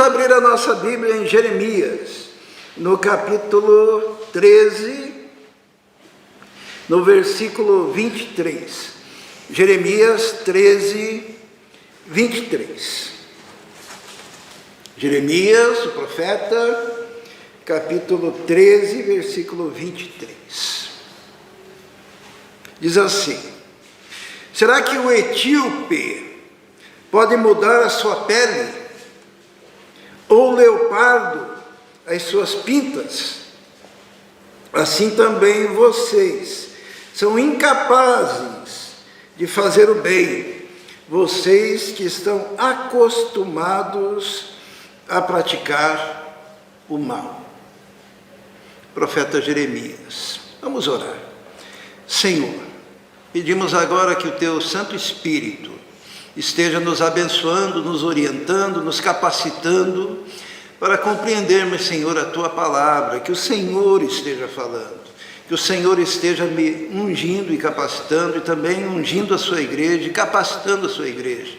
abrir a nossa Bíblia em Jeremias, no capítulo 13, no versículo 23. Jeremias 13, 23. Jeremias, o profeta, capítulo 13, versículo 23. Diz assim: será que o etíope pode mudar a sua pele, ou o leopardo as suas pintas? Assim também vocês são incapazes de fazer o bem, vocês que estão acostumados a praticar o mal. Profeta Jeremias. Vamos orar. Senhor, pedimos agora que o Teu Santo Espírito esteja nos abençoando, nos orientando, nos capacitando para compreendermos, Senhor, a Tua palavra, que o Senhor esteja falando, que o Senhor esteja me ungindo e capacitando, e também ungindo a Sua igreja e capacitando a Sua igreja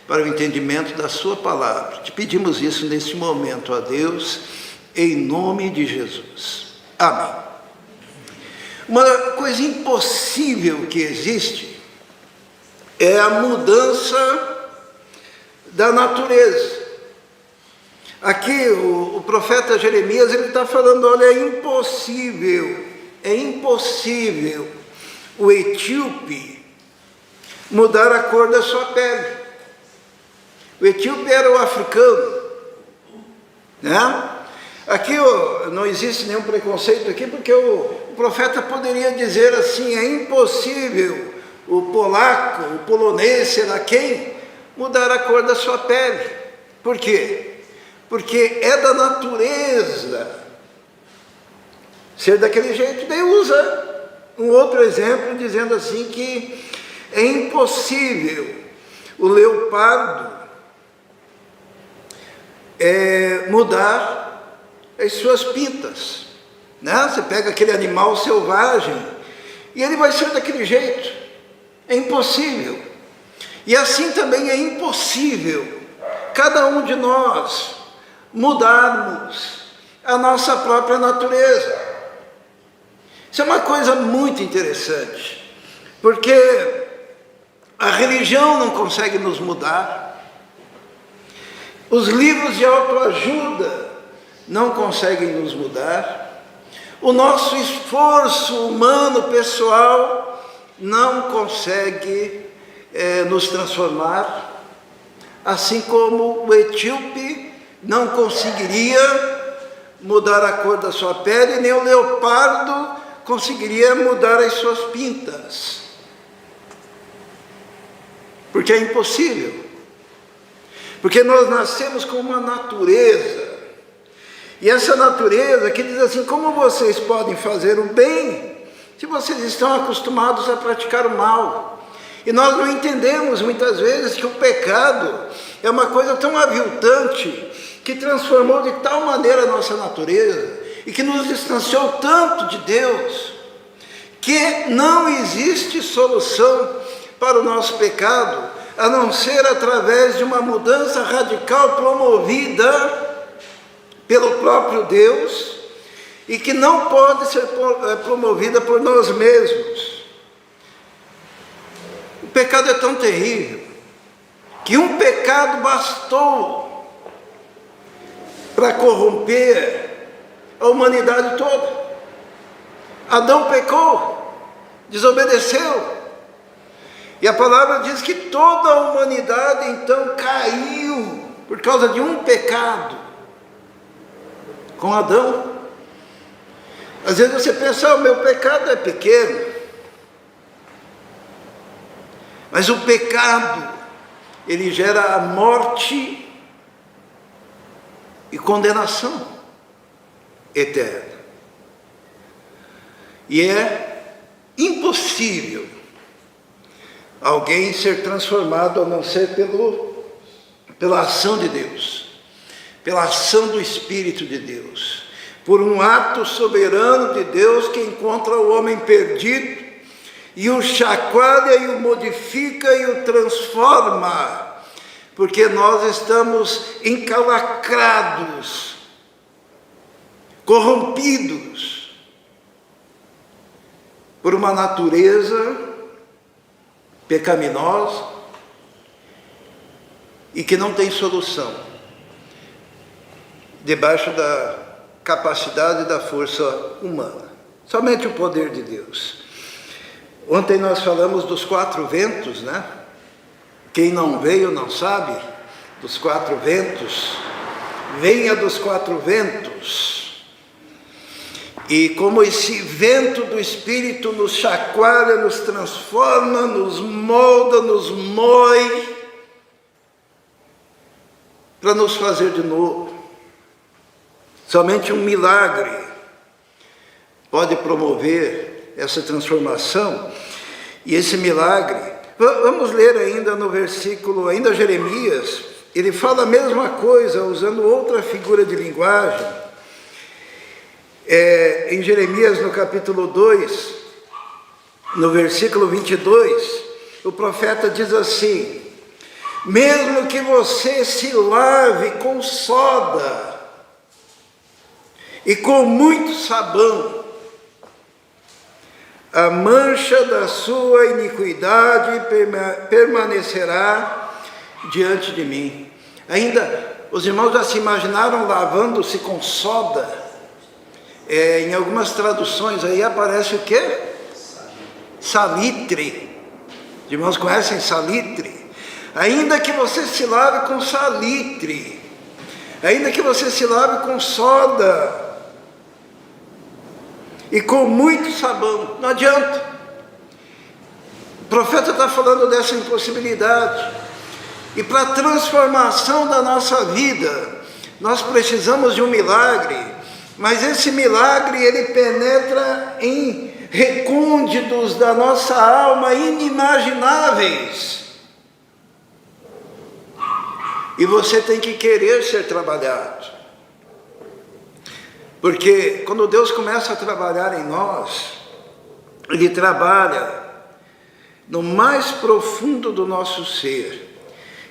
para o entendimento da Sua palavra. Te pedimos isso neste momento, ó Deus, em nome de Jesus. Amém. Uma coisa impossível que existe é a mudança da natureza. Aqui o profeta Jeremias, ele está falando, olha, é impossível o etíope mudar a cor da sua pele. O etíope era o africano, né? Aqui não existe nenhum preconceito aqui, porque o profeta poderia dizer assim: é impossível o polaco, o polonês, sei lá quem, mudar a cor da sua pele. Por quê? Porque é da natureza ser daquele jeito. Daí usa um outro exemplo, dizendo assim que é impossível o leopardo mudar as suas pintas, né? Você pega aquele animal selvagem e ele vai ser daquele jeito. É impossível. E assim também é impossível cada um de nós mudarmos a nossa própria natureza. Isso é uma coisa muito interessante, porque a religião não consegue nos mudar, os livros de autoajuda não conseguem nos mudar, o nosso esforço humano, pessoal, não consegue nos transformar, assim como o etíope não conseguiria mudar a cor da sua pele, nem o leopardo conseguiria mudar as suas pintas, porque é impossível, porque nós nascemos com uma natureza, e essa natureza que diz assim: como vocês podem fazer o bem se vocês estão acostumados a praticar o mal? E nós não entendemos muitas vezes que o pecado é uma coisa tão aviltante, que transformou de tal maneira a nossa natureza, e que nos distanciou tanto de Deus, que não existe solução para o nosso pecado, a não ser através de uma mudança radical promovida pelo próprio Deus, e que não pode ser promovida por nós mesmos. O pecado é tão terrível, que um pecado bastou para corromper a humanidade toda. Adão pecou, desobedeceu, e a palavra diz que toda a humanidade então caiu por causa de um pecado, com Adão. Às vezes você pensa: o meu pecado é pequeno, mas o pecado, ele gera a morte e condenação eterna. E é impossível alguém ser transformado a não ser pela ação de Deus, pela ação do Espírito de Deus, por um ato soberano de Deus que encontra o homem perdido e o chacoalha e o modifica e o transforma porque nós estamos encalacrados, corrompidos por uma natureza pecaminosa e que não tem solução debaixo da capacidade e da força humana. Somente o poder de Deus. Ontem nós falamos dos 4 ventos, né? Quem não veio não sabe dos 4 ventos. Venha dos 4 ventos. E como esse vento do Espírito nos chacoalha, nos transforma, nos molda, nos moe, para nos fazer de novo. Somente um milagre pode promover essa transformação. E esse milagre, vamos ler ainda no versículo, ainda Jeremias, ele fala a mesma coisa, usando outra figura de linguagem. Em Jeremias, no capítulo 2, no versículo 22, o profeta diz assim: mesmo que você se lave com soda e com muito sabão, a mancha da sua iniquidade permanecerá diante de mim. Ainda, os irmãos já se imaginaram lavando-se com soda? Em algumas traduções aí aparece o quê? Salitre. Os irmãos conhecem salitre? Ainda que você se lave com salitre, ainda que você se lave com soda e com muito sabão, não adianta. O profeta está falando dessa impossibilidade. E para a transformação da nossa vida, nós precisamos de um milagre. Mas esse milagre, ele penetra em recônditos da nossa alma inimagináveis. E você tem que querer ser trabalhado. Porque quando Deus começa a trabalhar em nós, Ele trabalha no mais profundo do nosso ser.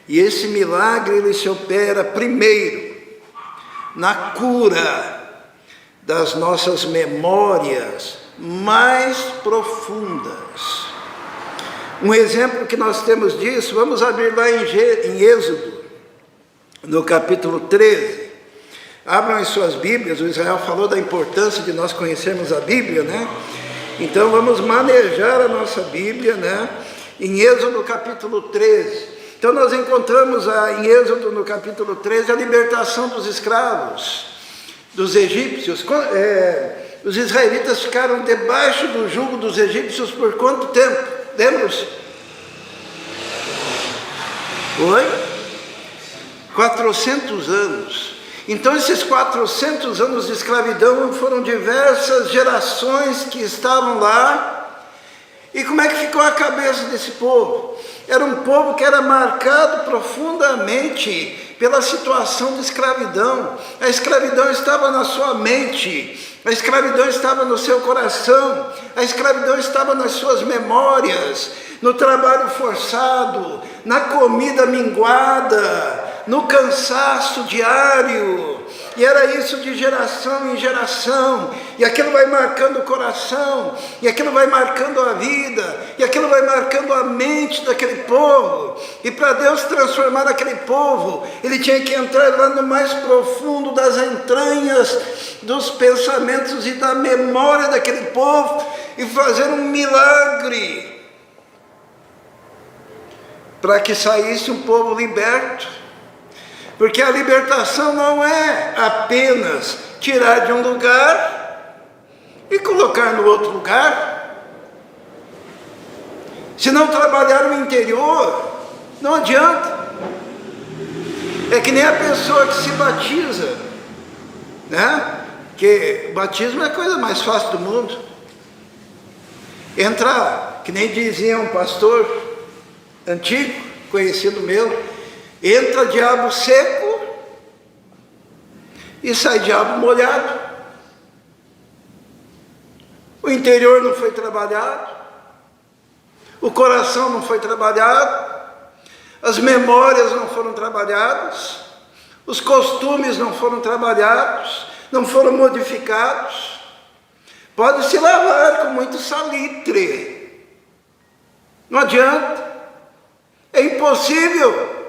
E esse milagre, ele se opera primeiro na cura das nossas memórias mais profundas. Um exemplo que nós temos disso, vamos abrir lá em Êxodo, no capítulo 13. Abram as suas Bíblias. O Israel falou da importância de nós conhecermos a Bíblia, né? Então vamos manejar a nossa Bíblia, né? Em Êxodo capítulo 13. Então nós encontramos em Êxodo no capítulo 13 a libertação dos escravos, dos egípcios. Os israelitas ficaram debaixo do jugo dos egípcios por quanto tempo? Lembra-se? Oi? 400 anos. Então esses 400 anos de escravidão foram diversas gerações que estavam lá. E como é que ficou a cabeça desse povo? Era um povo que era marcado profundamente pela situação de escravidão. A escravidão estava na sua mente, a escravidão estava no seu coração, a escravidão estava nas suas memórias, no trabalho forçado, na comida minguada, no cansaço diário. E era isso de geração em geração, e aquilo vai marcando o coração, e aquilo vai marcando a vida, e aquilo vai marcando a mente daquele povo. E para Deus transformar aquele povo, Ele tinha que entrar lá no mais profundo das entranhas dos pensamentos e da memória daquele povo, e fazer um milagre, para que saísse um povo liberto. Porque a libertação não é apenas tirar de um lugar e colocar no outro lugar. Se não trabalhar o interior, não adianta. É que nem a pessoa que se batiza, né? Que o batismo é a coisa mais fácil do mundo. Entrar, que nem dizia um pastor antigo, conhecido meu, entra diabo seco e sai diabo molhado. O interior não foi trabalhado, o coração não foi trabalhado, as memórias não foram trabalhadas, os costumes não foram trabalhados, não foram modificados. Pode se lavar com muito salitre, não adianta, é impossível.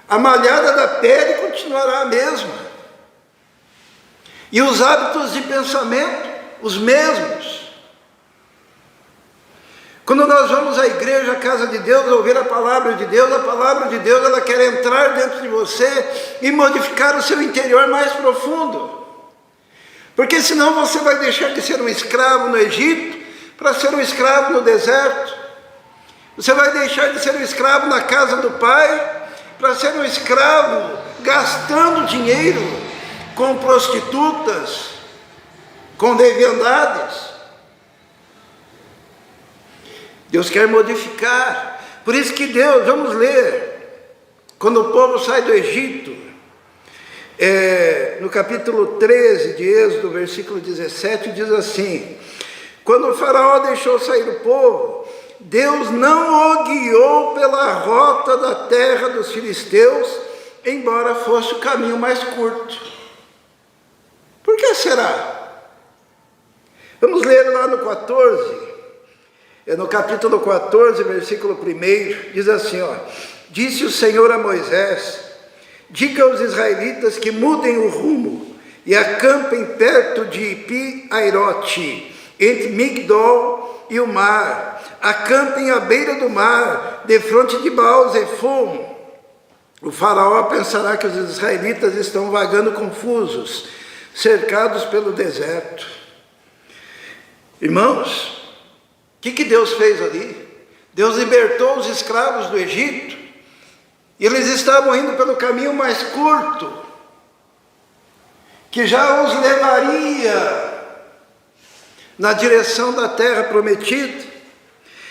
A malhada da pele continuará a mesma, e os hábitos de pensamento, os mesmos. Quando nós vamos à igreja, à casa de Deus, ouvir a palavra de Deus ela quer entrar dentro de você e modificar o seu interior mais profundo. Porque senão você vai deixar de ser um escravo no Egito para ser um escravo no deserto. Você vai deixar de ser um escravo na casa do Pai para ser um escravo gastando dinheiro com prostitutas, com leviandades. Deus quer modificar. Por isso que Deus, vamos ler, quando o povo sai do Egito, no capítulo 13 de Êxodo, versículo 17, diz assim: quando o faraó deixou sair o povo, Deus não o guiou pela rota da terra dos filisteus, embora fosse o caminho mais curto. Por que será? Vamos ler lá no 14, no capítulo 14, versículo 1, diz assim, disse o Senhor a Moisés: diga aos israelitas que mudem o rumo e acampem perto de Pi-Airote, entre Migdol e o mar. Acampem à beira do mar, defronte de Baal-Zefon. O faraó pensará que os israelitas estão vagando confusos, cercados pelo deserto. Irmãos, o que Deus fez ali? Deus libertou os escravos do Egito, e eles estavam indo pelo caminho mais curto, que já os levaria na direção da terra prometida.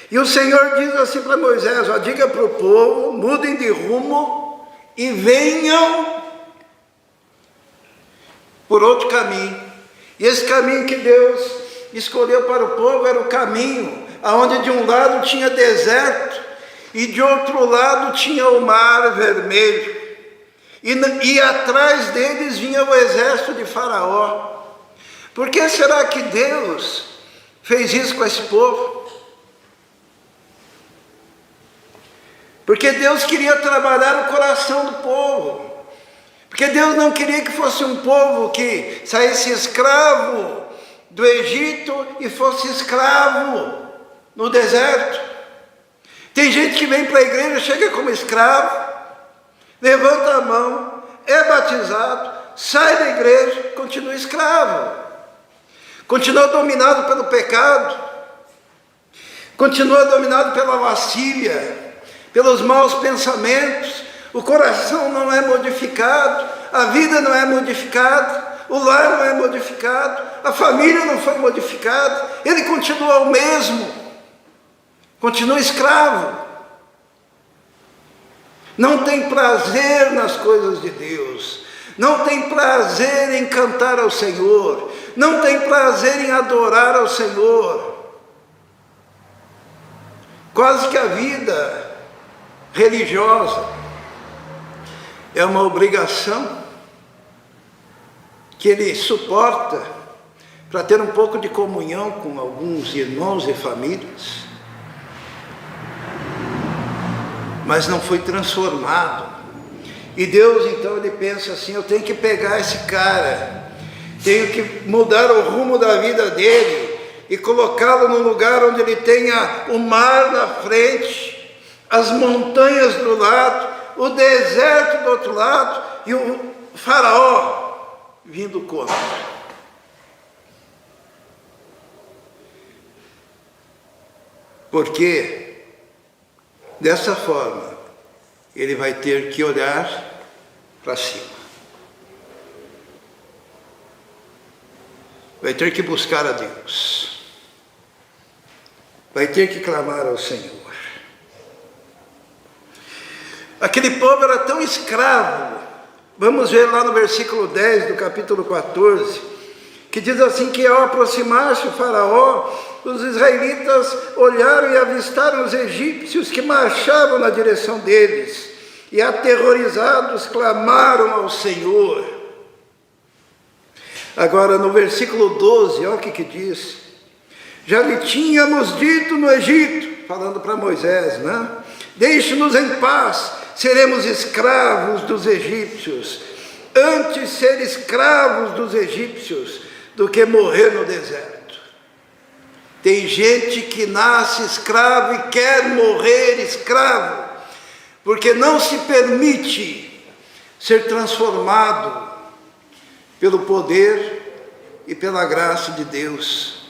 E o Senhor diz assim para Moisés: diga para o povo, mudem de rumo e venham por outro caminho. E esse caminho que Deus escolheu para o povo era o caminho onde de um lado tinha deserto e de outro lado tinha o mar vermelho. E atrás deles vinha o exército de Faraó. Por que será que Deus fez isso com esse povo? Porque Deus queria trabalhar o coração do povo. Porque Deus não queria que fosse um povo que saísse escravo do Egito e fosse escravo no deserto. Tem gente que vem para a igreja, chega como escravo, levanta a mão, é batizado, sai da igreja, continua escravo. Continua dominado pelo pecado, continua dominado pela lascívia, pelos maus pensamentos. O coração não é modificado, a vida não é modificada, o lar não é modificado, a família não foi modificada, ele continua o mesmo, continua escravo. Não tem prazer nas coisas de Deus, não tem prazer em cantar ao Senhor, não tem prazer em adorar ao Senhor. Quase que a vida religiosa é uma obrigação que ele suporta para ter um pouco de comunhão com alguns irmãos e famílias, mas não foi transformado. E Deus então ele pensa assim: eu tenho que pegar esse cara, tenho que mudar o rumo da vida dele e colocá-lo num lugar onde ele tenha o mar na frente, as montanhas do lado, o deserto do outro lado e o faraó vindo contra. Porque dessa forma ele vai ter que olhar para cima, vai ter que buscar a Deus, vai ter que clamar ao Senhor. Aquele povo era tão escravo. Vamos ver lá no versículo 10 do capítulo 14, que diz assim que ao aproximar-se o faraó, os israelitas olharam e avistaram os egípcios que marchavam na direção deles, e aterrorizados clamaram ao Senhor. Agora no versículo 12, olha o que diz: já lhe tínhamos dito no Egito, falando para Moisés, né? Deixe-nos em paz, seremos escravos dos egípcios. Antes ser escravos dos egípcios do que morrer no deserto. Tem gente que nasce escravo e quer morrer escravo, porque não se permite ser transformado pelo poder e pela graça de Deus.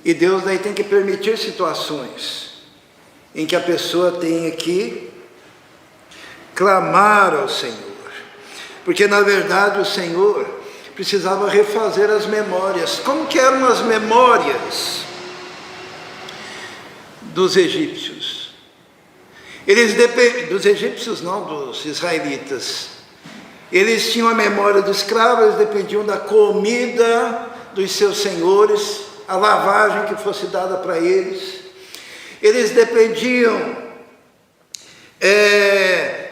E Deus daí tem que permitir situações em que a pessoa tenha que clamar ao Senhor, porque na verdade o Senhor precisava refazer as memórias. Como que eram as memórias dos egípcios? Dos egípcios não, dos israelitas. Eles tinham a memória do escravo, eles dependiam da comida dos seus senhores, a lavagem que fosse dada para eles. Eles dependiam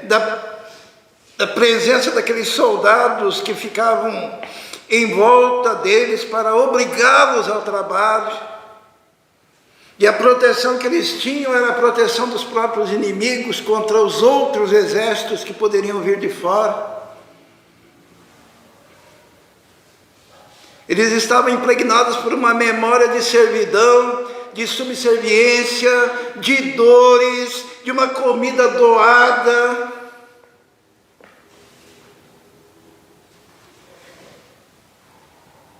da presença daqueles soldados que ficavam em volta deles para obrigá-los ao trabalho. E a proteção que eles tinham era a proteção dos próprios inimigos contra os outros exércitos que poderiam vir de fora. Eles estavam impregnados por uma memória de servidão, de subserviência, de dores, de uma comida doada.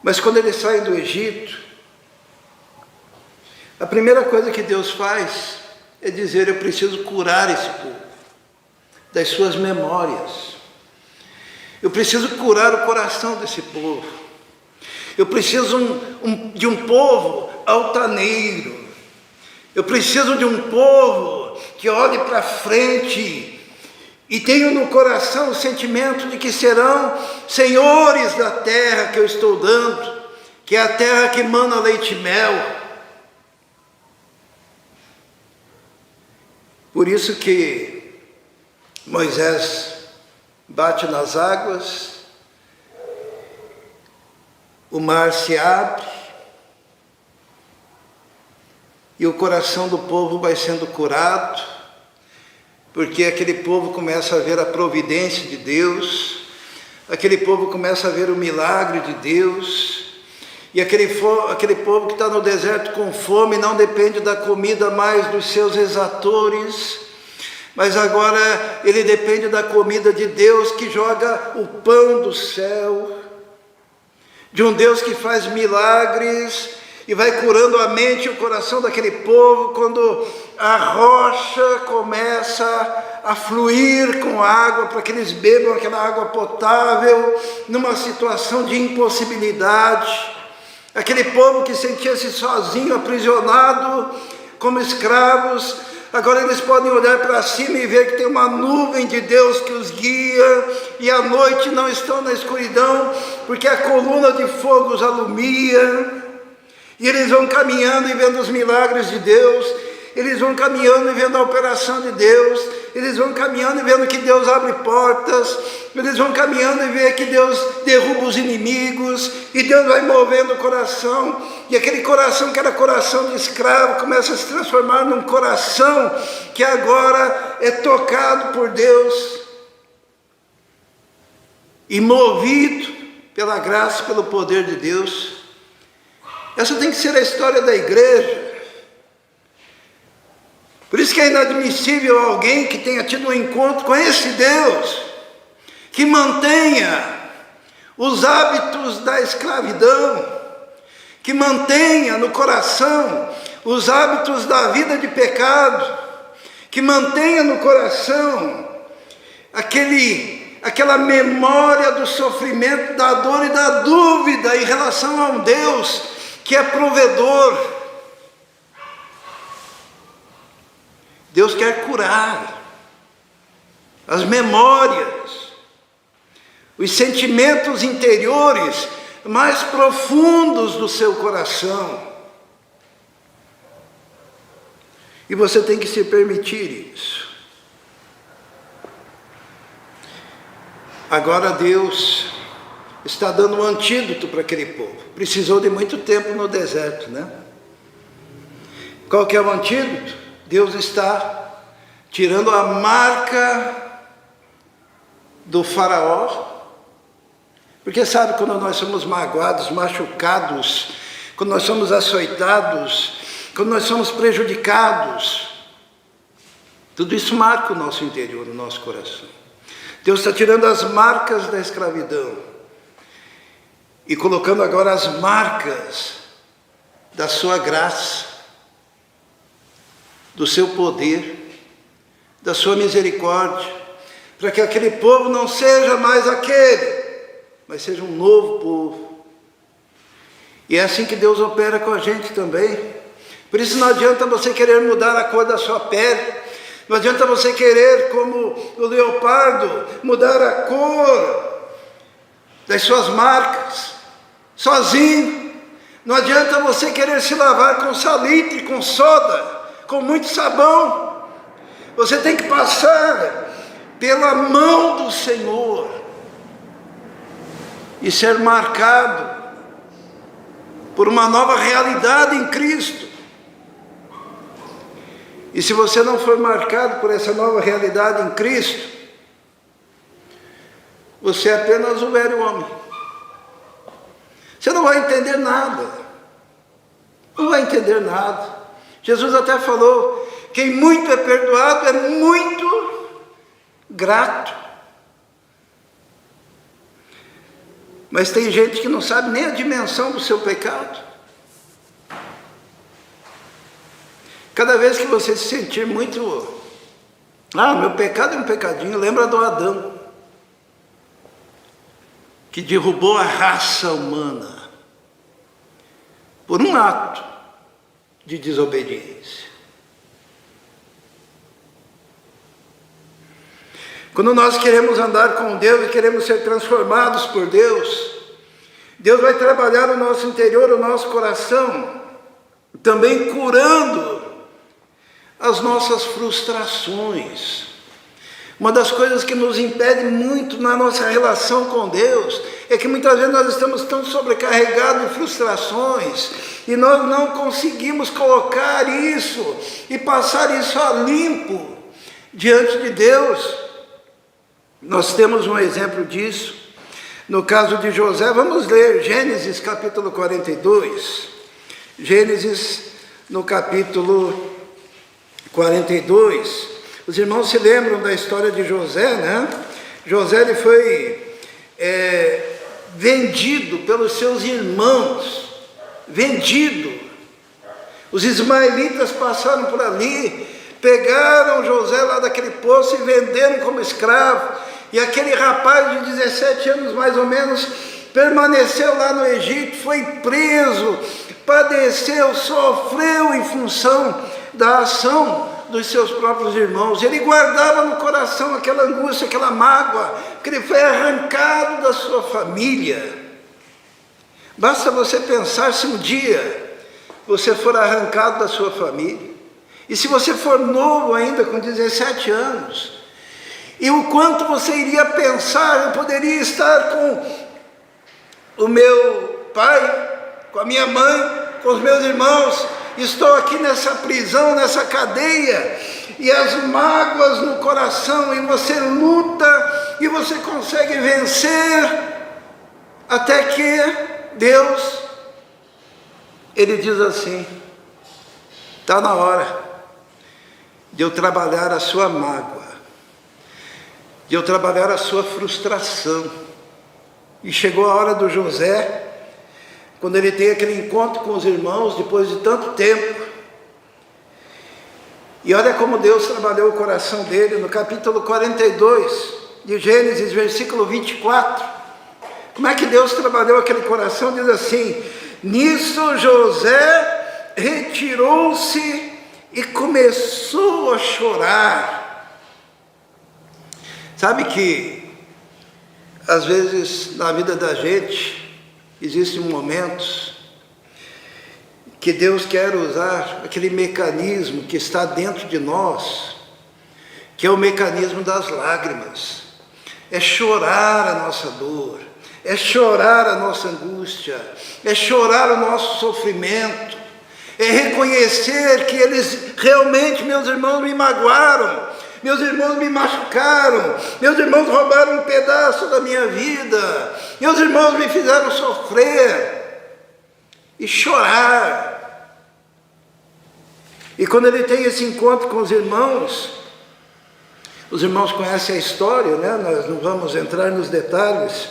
Mas quando eles saem do Egito, a primeira coisa que Deus faz é dizer: eu preciso curar esse povo das suas memórias. Eu preciso curar o coração desse povo. Eu preciso de um povo altaneiro. Eu preciso de um povo que olhe para frente e tenha no coração o sentimento de que serão senhores da terra que eu estou dando, que é a terra que mana leite e mel. Por isso que Moisés bate nas águas, o mar se abre e o coração do povo vai sendo curado, porque aquele povo começa a ver a providência de Deus, aquele povo começa a ver o milagre de Deus, e aquele povo que está no deserto com fome não depende da comida mais dos seus exatores, mas agora ele depende da comida de Deus que joga o pão do céu, de um Deus que faz milagres e vai curando a mente e o coração daquele povo quando a rocha começa a fluir com água para que eles bebam aquela água potável numa situação de impossibilidade. Aquele povo que sentia-se sozinho, aprisionado como escravos, agora eles podem olhar para cima e ver que tem uma nuvem de Deus que os guia, e à noite não estão na escuridão, porque a coluna de fogo os alumia, e eles vão caminhando e vendo os milagres de Deus, eles vão caminhando e vendo a operação de Deus, eles vão caminhando e vendo que Deus abre portas, eles vão caminhando e vê que Deus derruba os inimigos, e Deus vai movendo o coração, e aquele coração que era coração de escravo começa a se transformar num coração que agora é tocado por Deus, e movido pela graça, pelo poder de Deus. Essa tem que ser a história da igreja. Por isso que é inadmissível alguém que tenha tido um encontro com esse Deus, que mantenha os hábitos da escravidão, que mantenha no coração os hábitos da vida de pecado, que mantenha no coração aquela memória do sofrimento, da dor e da dúvida em relação a um Deus que é provedor. Deus quer curar as memórias, os sentimentos interiores mais profundos do seu coração. E você tem que se permitir isso. Agora Deus está dando um antídoto para aquele povo. Precisou de muito tempo no deserto, né? Qual que é o antídoto? Deus está tirando a marca do faraó. Porque sabe, quando nós somos magoados, machucados, quando nós somos açoitados, quando nós somos prejudicados, tudo isso marca o nosso interior, o nosso coração. Deus está tirando as marcas da escravidão e colocando agora as marcas da sua graça, do seu poder, da sua misericórdia, para que aquele povo não seja mais aquele, mas seja um novo povo. E é assim que Deus opera com a gente também. Por isso não adianta você querer mudar a cor da sua pele, não adianta você querer, como o leopardo, mudar a cor das suas marcas, sozinho. Não adianta você querer se lavar com salitre, com soda, com muito sabão. Você tem que passar pela mão do Senhor e ser marcado por uma nova realidade em Cristo. E se você não for marcado por essa nova realidade em Cristo, você é apenas um velho homem. Você não vai entender nada. Não vai entender nada. Jesus até falou: quem muito é perdoado é muito grato. Mas tem gente que não sabe nem a dimensão do seu pecado. Cada vez que você se sentir muito, meu pecado é um pecadinho, lembra do Adão, que derrubou a raça humana por um ato de desobediência. Quando nós queremos andar com Deus e queremos ser transformados por Deus, Deus vai trabalhar o nosso interior, o nosso coração, também curando as nossas frustrações. Uma das coisas que nos impede muito na nossa relação com Deus é que muitas vezes nós estamos tão sobrecarregados de frustrações e nós não conseguimos colocar isso e passar isso a limpo diante de Deus. Nós temos um exemplo disso no caso de José. Vamos ler Gênesis capítulo 42. Gênesis no capítulo 42, os irmãos se lembram da história de José, né? José, ele foi vendido pelos seus irmãos, vendido. Os ismaelitas passaram por ali, pegaram José lá daquele poço e venderam como escravo, e aquele rapaz de 17 anos mais ou menos, permaneceu lá no Egito, foi preso, padeceu, sofreu em função da ação dos seus próprios irmãos. Ele guardava no coração aquela angústia, aquela mágoa, que ele foi arrancado da sua família. Basta você pensar se um dia você for arrancado da sua família, e se você for novo ainda, com 17 anos, e o quanto você iria pensar: eu poderia estar com o meu pai, com a minha mãe, com os meus irmãos, estou aqui nessa prisão, nessa cadeia, e as mágoas no coração, e você luta, e você consegue vencer, até que Deus, Ele diz assim: está na hora de eu trabalhar a sua mágoa, de eu trabalhar a sua frustração. E chegou a hora do José, quando ele tem aquele encontro com os irmãos, depois de tanto tempo. E olha como Deus trabalhou o coração dele, no capítulo 42 de Gênesis, versículo 24. Como é que Deus trabalhou aquele coração? Diz assim: nisso José retirou-se e começou a chorar. Sabe que Às vezes, na vida da gente, existem momentos que Deus quer usar aquele mecanismo que está dentro de nós, que é o mecanismo das lágrimas. É chorar a nossa dor, é chorar a nossa angústia, é chorar o nosso sofrimento, é reconhecer que eles realmente, meus irmãos, me magoaram, meus irmãos me machucaram, meus irmãos roubaram um pedaço da minha vida, meus irmãos me fizeram sofrer, e chorar. E quando ele tem esse encontro com os irmãos conhecem a história, né? Nós não vamos entrar nos detalhes,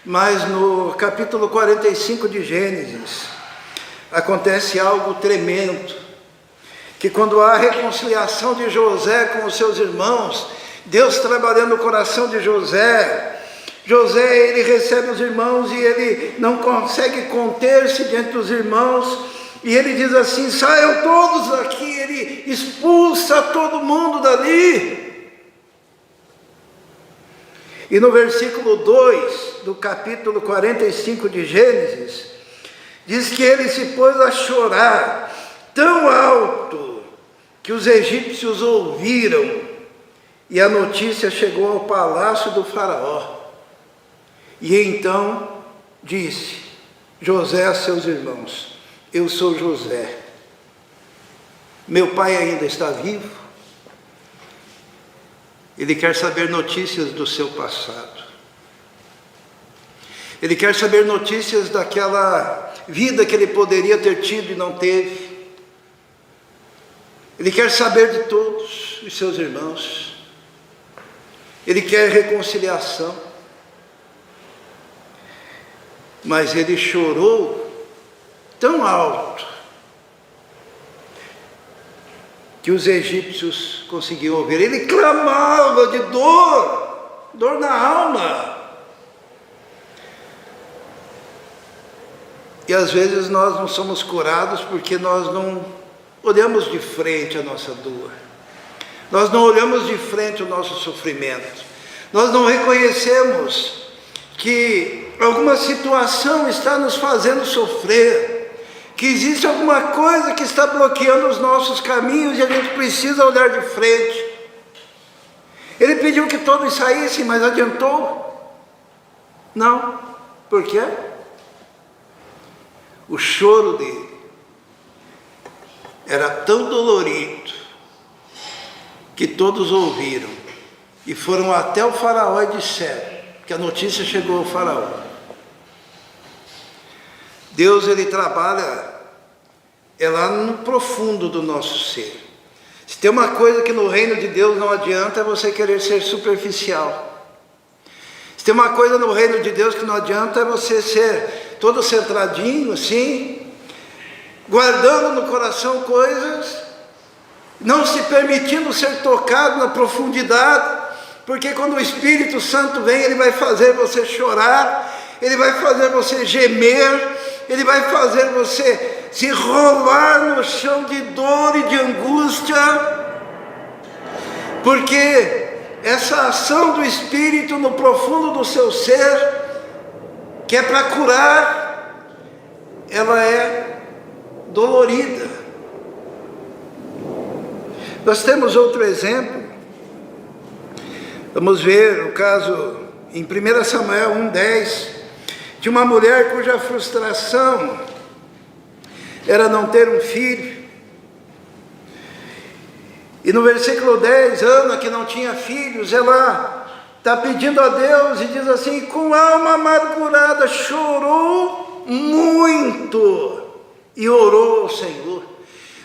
mas no capítulo 45 de Gênesis, acontece algo tremendo, que quando há a reconciliação de José com os seus irmãos, Deus trabalhando no coração de José, ele recebe os irmãos e ele não consegue conter-se diante dos irmãos, e ele diz assim: saiam todos daqui, ele expulsa todo mundo dali. E no versículo 2 do capítulo 45 de Gênesis, diz que ele se pôs a chorar tão alto que os egípcios ouviram, e a notícia chegou ao palácio do faraó. E então disse José a seus irmãos: eu sou José, meu pai ainda está vivo? Ele quer saber notícias do seu passado. Ele quer saber notícias daquela vida que ele poderia ter tido e não teve. Ele quer saber de todos os seus irmãos. Ele quer reconciliação. Mas ele chorou tão alto que os egípcios conseguiam ouvir. Ele clamava de dor na alma. E às vezes nós não somos curados porque nós não olhamos de frente a nossa dor. Nós não olhamos de frente o nosso sofrimento. Nós não reconhecemos que alguma situação está nos fazendo sofrer, que existe alguma coisa que está bloqueando os nossos caminhos e a gente precisa olhar de frente. Ele pediu que todos saíssem, mas adiantou? Não. Por quê? O choro dele era tão dolorido que todos ouviram e foram até o faraó e disseram, que a notícia chegou ao faraó. Deus, ele trabalha lá no profundo do nosso ser. Se tem uma coisa que no reino de Deus não adianta, é você querer ser superficial. Se tem uma coisa no reino de Deus que não adianta, é você ser todo centradinho assim, guardando no coração coisas, não se permitindo ser tocado na profundidade, porque quando o Espírito Santo vem, ele vai fazer você chorar, ele vai fazer você gemer, ele vai fazer você se rolar no chão de dor e de angústia, porque essa ação do Espírito no profundo do seu ser, que é para curar, ela é dolorida. Nós temos outro exemplo. Vamos ver o caso em 1 Samuel 1:10, de uma mulher cuja frustração era não ter um filho. E no versículo 10, Ana, que não tinha filhos, ela está pedindo a Deus e diz assim: com alma amargurada, chorou muito e orou ao Senhor.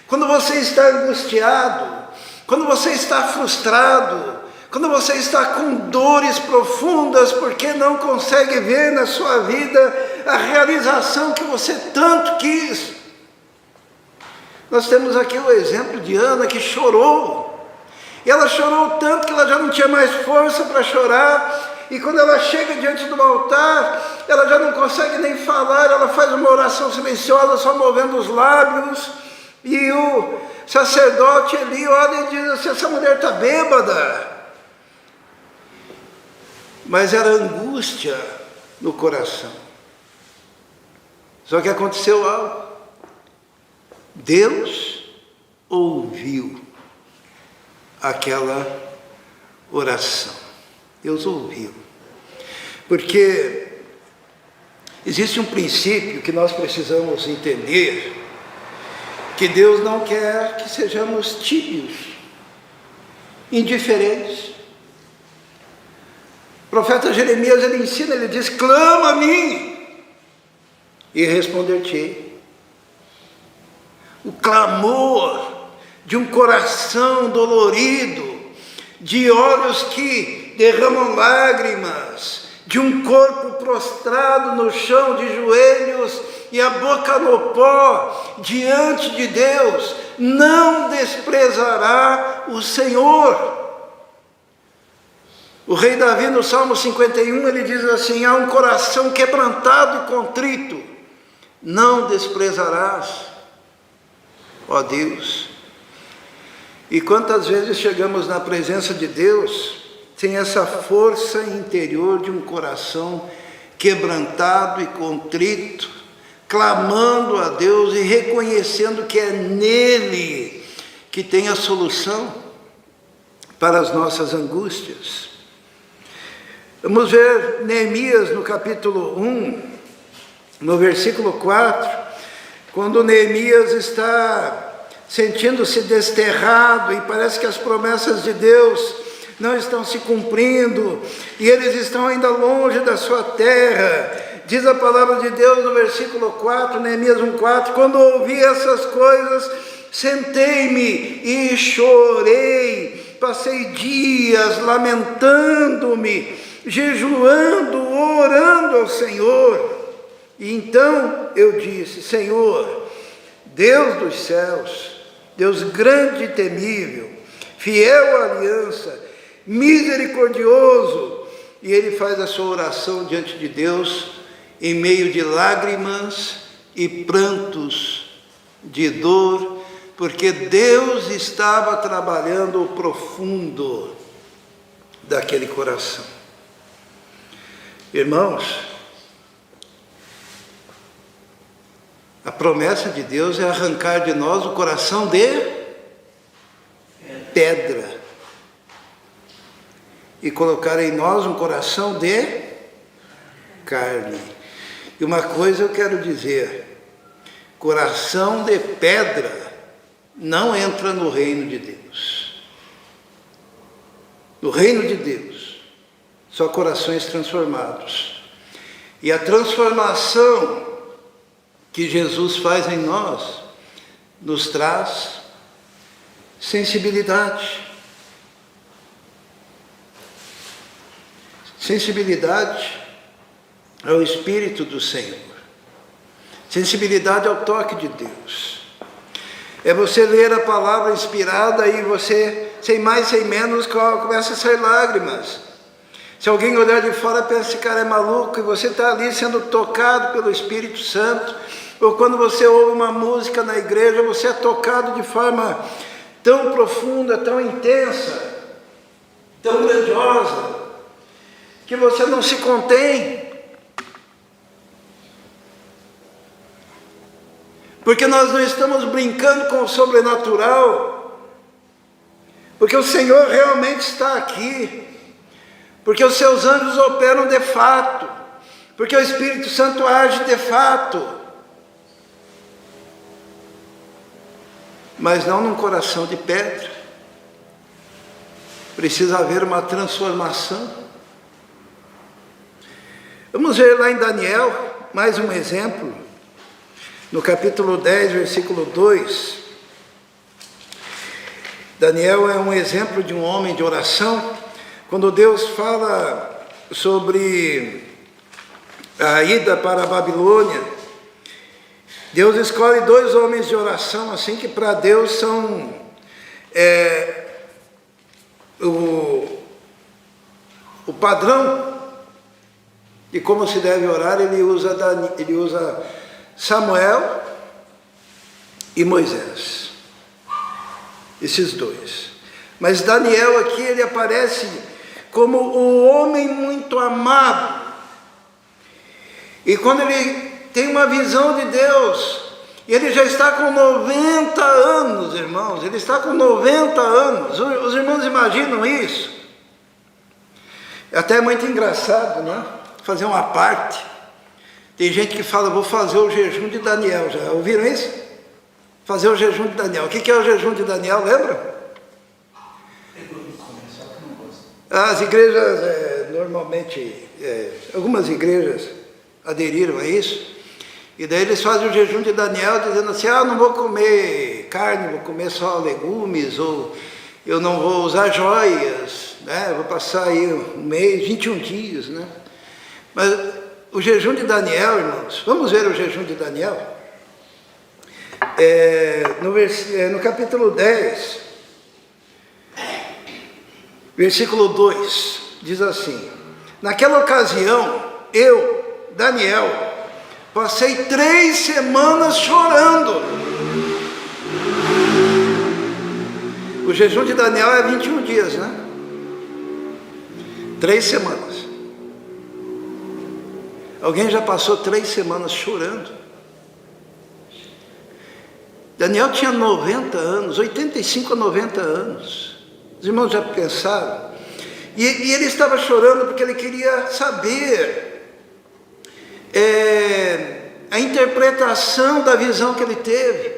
Quando você está angustiado, quando você está frustrado, quando você está com dores profundas, porque não consegue ver na sua vida a realização que você tanto quis. Nós temos aqui o exemplo de Ana, que chorou. E ela chorou tanto que ela já não tinha mais força para chorar. E quando ela chega diante do altar, ela já não consegue nem falar, ela faz uma oração silenciosa, só movendo os lábios. E o sacerdote ali olha e diz assim: essa mulher está bêbada. mas era angústia no coração. Só que aconteceu algo. Deus ouviu aquela oração. Deus ouviu. Porque existe um princípio que nós precisamos entender, que Deus não quer que sejamos tíbios, indiferentes. O profeta Jeremias, ele ensina, ele diz: clama a mim e responder-te-ei. O clamor de um coração dolorido, de olhos que derramam lágrimas, de um corpo prostrado no chão de joelhos e a boca no pó diante de Deus, não desprezará o Senhor. O rei Davi, no Salmo 51, ele diz assim: há um coração quebrantado e contrito, não desprezarás, ó Deus. E quantas vezes chegamos na presença de Deus sem essa força interior de um coração quebrantado e contrito, clamando a Deus e reconhecendo que é nele que tem a solução para as nossas angústias. Vamos ver Neemias no capítulo 1, no versículo 4, quando Neemias está sentindo-se desterrado e parece que as promessas de Deus não estão se cumprindo e eles estão ainda longe da sua terra. Diz a palavra de Deus no versículo 4, Neemias 1,4: quando ouvi essas coisas, sentei-me e chorei, passei dias lamentando-me, jejuando, orando ao Senhor. E então eu disse: Senhor, Deus dos céus, Deus grande e temível, fiel à aliança, misericordioso. E ele faz a sua oração diante de Deus em meio de lágrimas e prantos de dor, porque Deus estava trabalhando o profundo daquele coração. Irmãos, a promessa de Deus é arrancar de nós o coração de pedra e colocar em nós um coração de carne. E uma coisa eu quero dizer: coração de pedra não entra no reino de Deus. No reino de Deus, só corações transformados. E a transformação que Jesus faz em nós nos traz sensibilidade. Sensibilidade ao Espírito do Senhor. Sensibilidade ao toque de Deus. É você ler a palavra inspirada e você, sem mais, sem menos, começa a sair lágrimas. Se alguém olhar de fora, pensa: esse cara é maluco, e você está ali sendo tocado pelo Espírito Santo. Ou quando você ouve uma música na igreja, você é tocado de forma tão profunda, tão intensa, tão grandiosa, que você não se contém. Porque nós não estamos brincando com o sobrenatural, porque o Senhor realmente está aqui, porque os seus anjos operam de fato, porque o Espírito Santo age de fato, mas não num coração de pedra. Precisa haver uma transformação. Vamos ver lá em Daniel, mais um exemplo, no capítulo 10, versículo 2. Daniel é um exemplo de um homem de oração. Quando Deus fala sobre a ida para a Babilônia, Deus escolhe 2 homens de oração, assim, que para Deus são o padrão de como se deve orar. Ele usa Samuel e Moisés, esses 2. Mas Daniel aqui, ele aparece como o homem muito amado. E quando ele tem uma visão de Deus, ele já está com 90 anos, irmãos, ele está com 90 anos, os irmãos imaginam isso? É até muito engraçado, né? Fazer uma parte. Tem gente que fala, vou fazer o jejum de Daniel, já ouviram isso? Fazer o jejum de Daniel. O que é o jejum de Daniel, lembra? As igrejas, normalmente, algumas igrejas aderiram a isso, e daí eles fazem o jejum de Daniel dizendo assim, não vou comer carne, vou comer só legumes, ou eu não vou usar joias, né? Vou passar aí um mês, 21 dias, né? Mas o jejum de Daniel, irmãos, vamos ver o jejum de Daniel? No capítulo 10, versículo 2, diz assim: naquela ocasião, eu, Daniel, passei 3 semanas chorando. O jejum de Daniel é 21 dias, né? 3 semanas. Alguém já passou 3 semanas chorando? Daniel tinha 90 anos, 85 a 90 anos. Os irmãos já pensaram? E ele estava chorando porque ele queria saber a interpretação da visão que ele teve.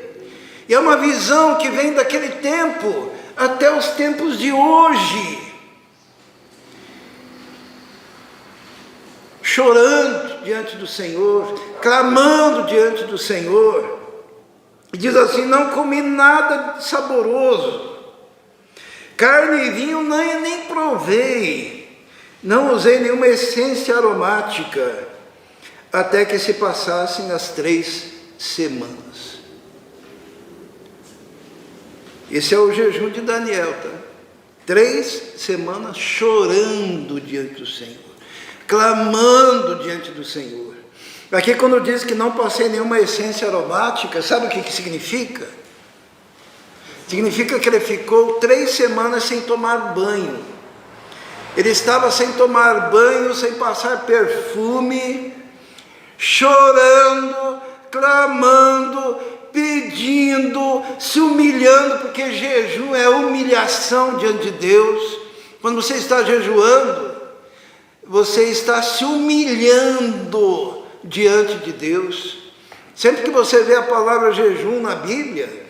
E é uma visão que vem daquele tempo até os tempos de hoje. Chorando diante do Senhor, clamando diante do Senhor. E diz assim: não comi nada saboroso, carne e vinho nem provei, não usei nenhuma essência aromática, até que se passassem as 3 semanas. Esse é o jejum de Daniel, tá? 3 semanas chorando diante do Senhor, clamando diante do Senhor. Aqui quando diz que não passei nenhuma essência aromática, sabe o que significa? Significa que ele ficou 3 semanas sem tomar banho. Ele estava sem tomar banho, sem passar perfume, chorando, clamando, pedindo, se humilhando, porque jejum é humilhação diante de Deus. Quando você está jejuando, você está se humilhando diante de Deus. Sempre que você vê a palavra jejum na Bíblia,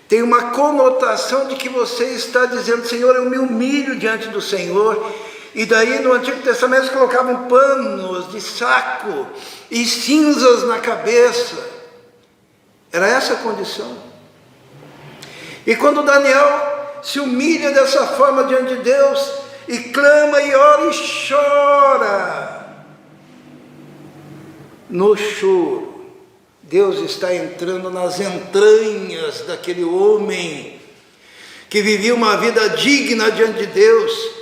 tem uma conotação de que você está dizendo: Senhor, eu me humilho diante do Senhor. E daí no Antigo Testamento eles colocavam panos de saco e cinzas na cabeça. Era essa a condição. E quando Daniel se humilha dessa forma diante de Deus, e clama e ora e chora, no choro, Deus está entrando nas entranhas daquele homem que vivia uma vida digna diante de Deus,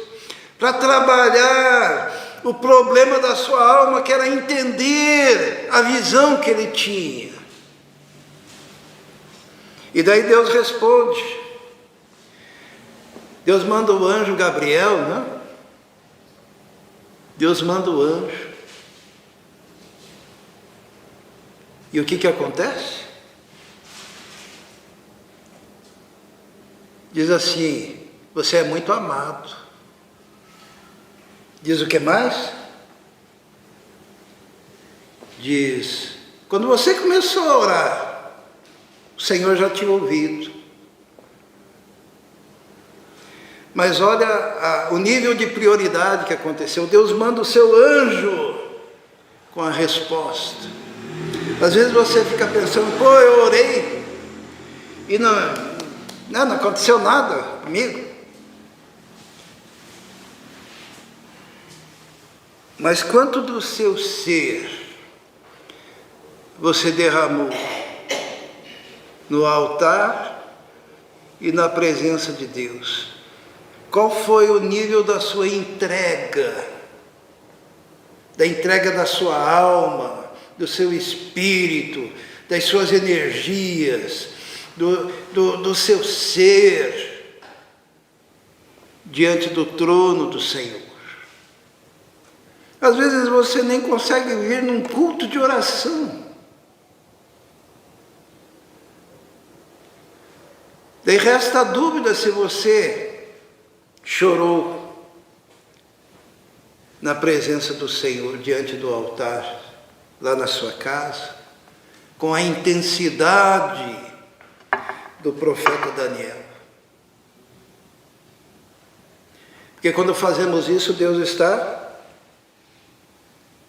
para trabalhar o problema da sua alma, que era entender a visão que ele tinha. E daí Deus responde. Deus manda o anjo Gabriel, né? Deus manda o anjo. E o que acontece? Diz assim: você é muito amado. Diz o que mais? Diz: quando você começou a orar, o Senhor já tinha ouvido. Mas olha o nível de prioridade que aconteceu. Deus manda o seu anjo com a resposta. Às vezes você fica pensando: pô, eu orei e não aconteceu nada comigo. Mas quanto do seu ser você derramou no altar e na presença de Deus? Qual foi o nível da sua entrega? Da entrega da sua alma, do seu espírito, das suas energias, do seu ser, diante do trono do Senhor. Às vezes você nem consegue vir num culto de oração. Daí resta a dúvida se você chorou na presença do Senhor, diante do altar, lá na sua casa, com a intensidade do profeta Daniel. Porque quando fazemos isso, Deus está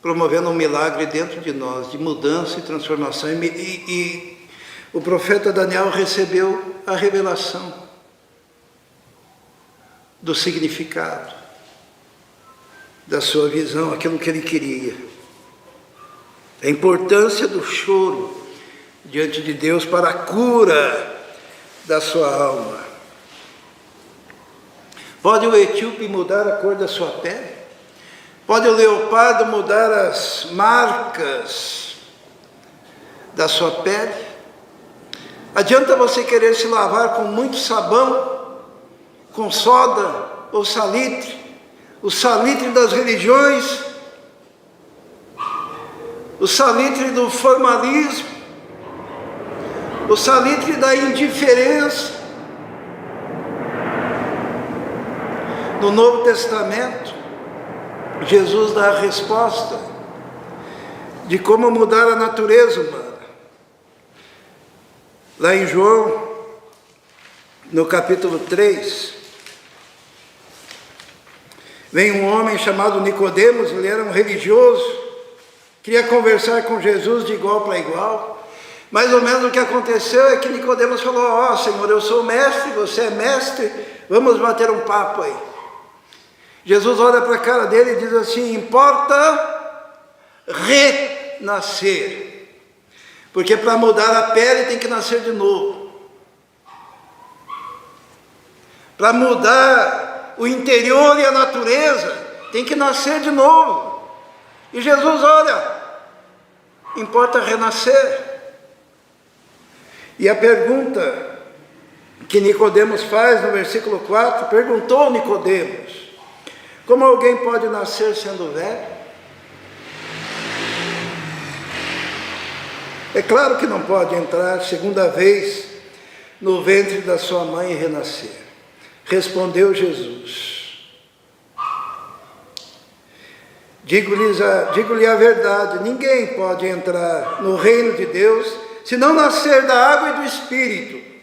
promovendo um milagre dentro de nós, de mudança e transformação. E o profeta Daniel recebeu a revelação do significado da sua visão, aquilo que ele queria. A importância do choro diante de Deus para a cura da sua alma. Pode o etíope mudar a cor da sua pele? Pode o leopardo mudar as marcas da sua pele? Adianta você querer se lavar com muito sabão, com soda ou salitre, o salitre das religiões, o salitre do formalismo, o salitre da indiferença. No Novo Testamento, Jesus dá a resposta de como mudar a natureza humana. Lá em João, no capítulo 3, vem um homem chamado Nicodemos, ele era um religioso, queria conversar com Jesus de igual para igual. Mais ou menos o que aconteceu é que Nicodemos falou: ó, Senhor, eu sou mestre, você é mestre, vamos bater um papo aí. Jesus olha para a cara dele e diz assim: importa renascer. Porque para mudar a pele tem que nascer de novo. Para mudar o interior e a natureza, tem que nascer de novo. E Jesus olha, importa renascer. E a pergunta que Nicodemos faz no versículo 4, perguntou Nicodemos: como alguém pode nascer sendo velho? É claro que não pode entrar segunda vez no ventre da sua mãe e renascer. Respondeu Jesus: digo-lhe a verdade, ninguém pode entrar no reino de Deus se não nascer da água e do Espírito.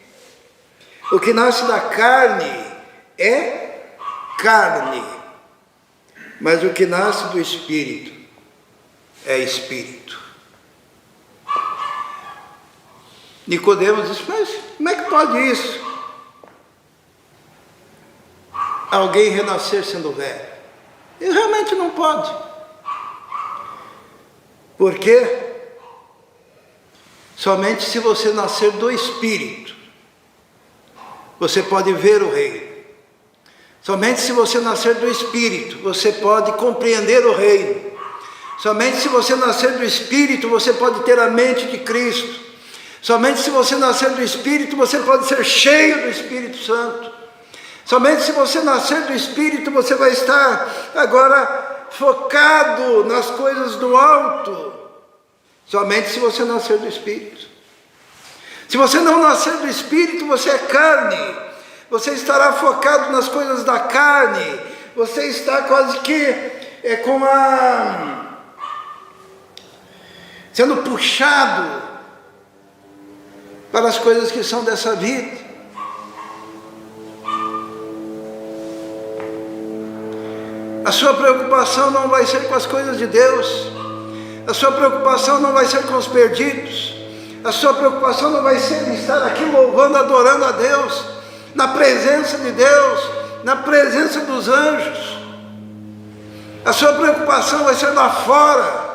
O que nasce da carne é carne, mas o que nasce do Espírito é Espírito. Nicodemos disse: mas como é que pode isso? Alguém renascer sendo velho? E realmente não pode. Por quê? Somente se você nascer do Espírito, você pode ver o reino. Somente se você nascer do Espírito, você pode compreender o reino. Somente se você nascer do Espírito, você pode ter a mente de Cristo. Somente se você nascer do Espírito, você pode ser cheio do Espírito Santo. Somente se você nascer do Espírito, você vai estar agora focado nas coisas do alto. Somente se você nascer do Espírito. Se você não nascer do Espírito, você é carne. Você estará focado nas coisas da carne. Você está quase que sendo puxado para as coisas que são dessa vida. A sua preocupação não vai ser com as coisas de Deus. A sua preocupação não vai ser com os perdidos. A sua preocupação não vai ser em estar aqui louvando, adorando a Deus, na presença de Deus, na presença dos anjos. A sua preocupação vai ser lá fora.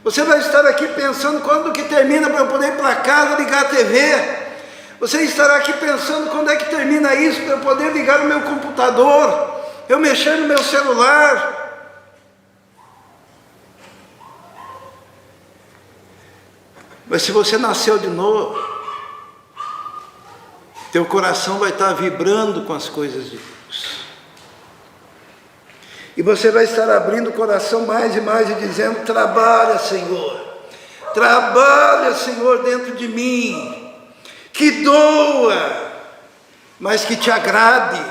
Você vai estar aqui pensando quando que termina para eu poder ir para casa ligar a TV. Você estará aqui pensando quando é que termina isso para eu poder ligar o meu computador, eu mexer no meu celular. Mas se você nasceu de novo, teu coração vai estar vibrando com as coisas de Deus. E você vai estar abrindo o coração mais e mais e dizendo: trabalha, Senhor. Trabalha, Senhor, dentro de mim. Que doa, mas que te agrade.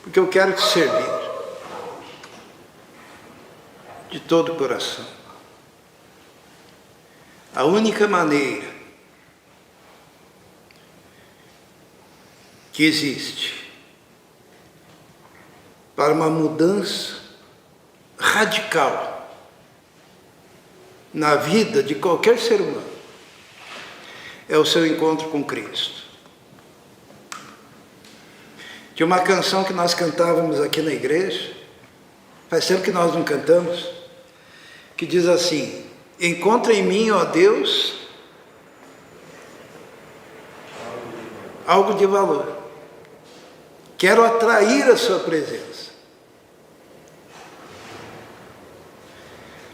Porque eu quero te servir de todo o coração. A única maneira que existe para uma mudança radical na vida de qualquer ser humano é o seu encontro com Cristo. Tinha uma canção que nós cantávamos aqui na igreja, faz tempo que nós não cantamos, que diz assim: encontra em mim, ó Deus, algo de valor. Quero atrair a sua presença.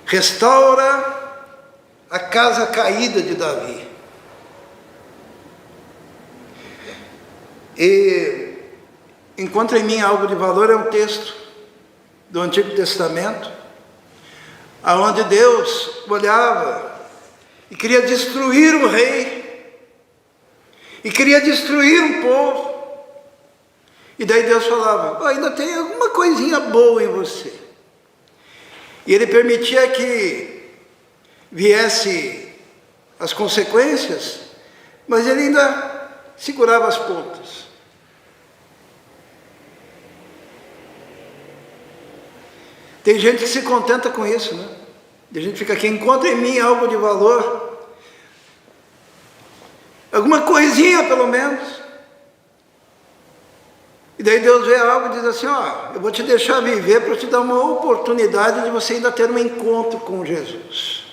Restaura a casa caída de Davi. E encontra em mim algo de valor é um texto do Antigo Testamento, aonde Deus olhava e queria destruir um rei, e queria destruir um povo. E daí Deus falava: oh, ainda tem alguma coisinha boa em você. E Ele permitia que viesse as consequências, mas Ele ainda segurava as pontas. Tem gente que se contenta com isso, né? A gente fica aqui: encontra em mim algo de valor, alguma coisinha pelo menos. E daí Deus vê algo e diz assim: ó, eu vou te deixar viver para te dar uma oportunidade de você ainda ter um encontro com Jesus.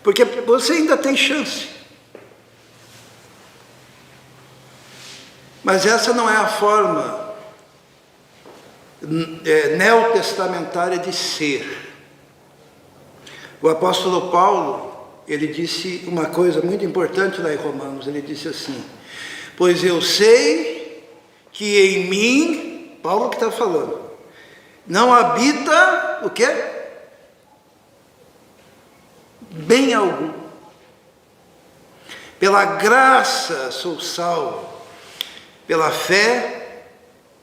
Porque você ainda tem chance. Mas essa não é a forma neotestamentária de ser. O apóstolo Paulo, ele disse uma coisa muito importante lá em Romanos. Ele disse assim: pois eu sei que em mim, Paulo que está falando, não habita o quê? Bem algum. Pela graça sou salvo, pela fé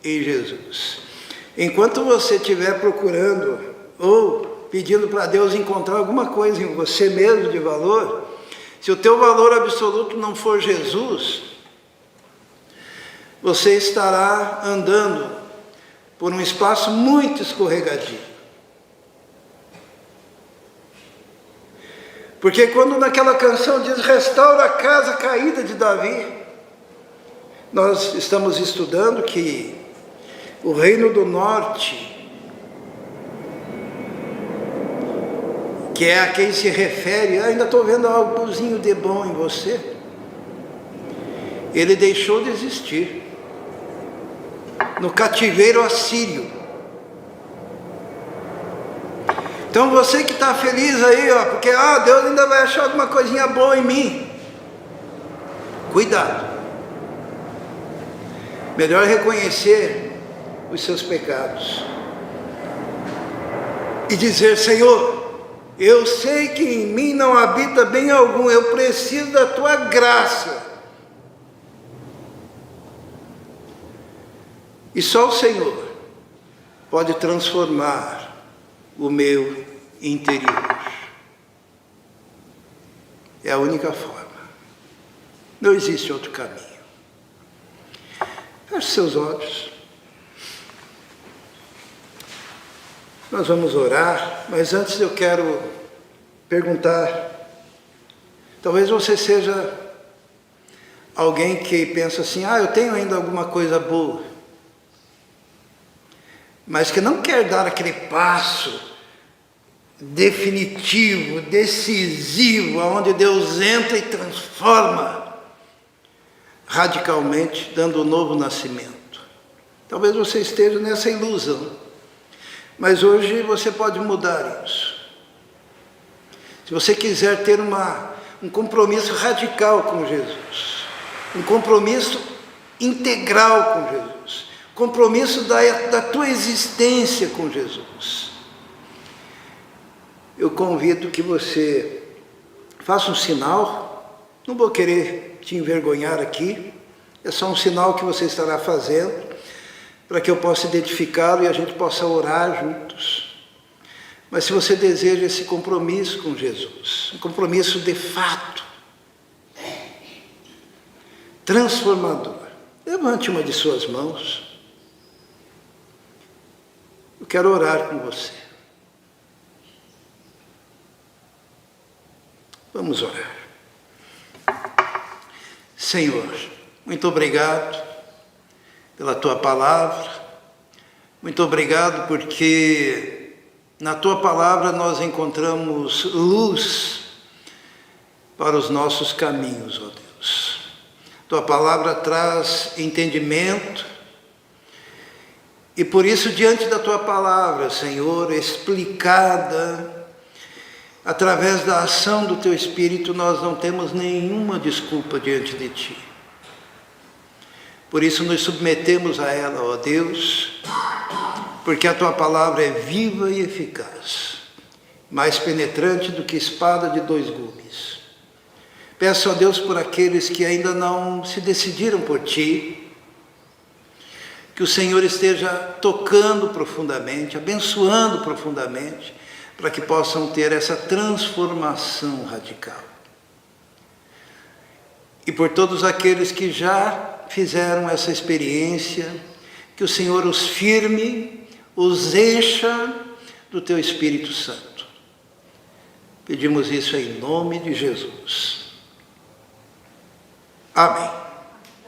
em Jesus. Enquanto você estiver procurando ou pedindo para Deus encontrar alguma coisa em você mesmo de valor, se o teu valor absoluto não for Jesus, você estará andando por um espaço muito escorregadio. Porque quando naquela canção diz: restaura a casa caída de Davi, nós estamos estudando que o reino do norte, que é a quem se refere, ainda estou vendo algozinho de bom em você, ele deixou de existir no cativeiro assírio. Então você que está feliz aí, ó, porque Deus ainda vai achar alguma coisinha boa em mim, cuidado. Melhor reconhecer os seus pecados e dizer: Senhor, eu sei que em mim não habita bem algum, eu preciso da tua graça. E só o Senhor pode transformar o meu interior. É a única forma. Não existe outro caminho. Feche seus olhos. Nós vamos orar, mas antes eu quero perguntar. Talvez você seja alguém que pensa assim: eu tenho ainda alguma coisa boa, mas que não quer dar aquele passo definitivo, decisivo, onde Deus entra e transforma radicalmente, dando um novo nascimento. Talvez você esteja nessa ilusão, mas hoje você pode mudar isso. Se você quiser ter um compromisso radical com Jesus, um compromisso integral com Jesus, compromisso da tua existência com Jesus. Eu convido que você faça um sinal, não vou querer te envergonhar aqui, é só um sinal que você estará fazendo, para que eu possa identificá-lo e a gente possa orar juntos. Mas se você deseja esse compromisso com Jesus, um compromisso de fato, transformador, levante uma de suas mãos. Eu quero orar com você. Vamos orar. Senhor, muito obrigado pela Tua palavra. Muito obrigado porque na Tua palavra nós encontramos luz para os nossos caminhos, ó Deus. Tua palavra traz entendimento e por isso diante da Tua palavra, Senhor, explicada através da ação do Teu Espírito, nós não temos nenhuma desculpa diante de Ti. Por isso nos submetemos a ela, ó Deus, porque a Tua palavra é viva e eficaz, mais penetrante do que espada de 2 gumes. Peço a Deus por aqueles que ainda não se decidiram por Ti, que o Senhor esteja tocando profundamente, abençoando profundamente, para que possam ter essa transformação radical. E por todos aqueles que já fizeram essa experiência, que o Senhor os firme, os encha do Teu Espírito Santo. Pedimos isso em nome de Jesus. Amém.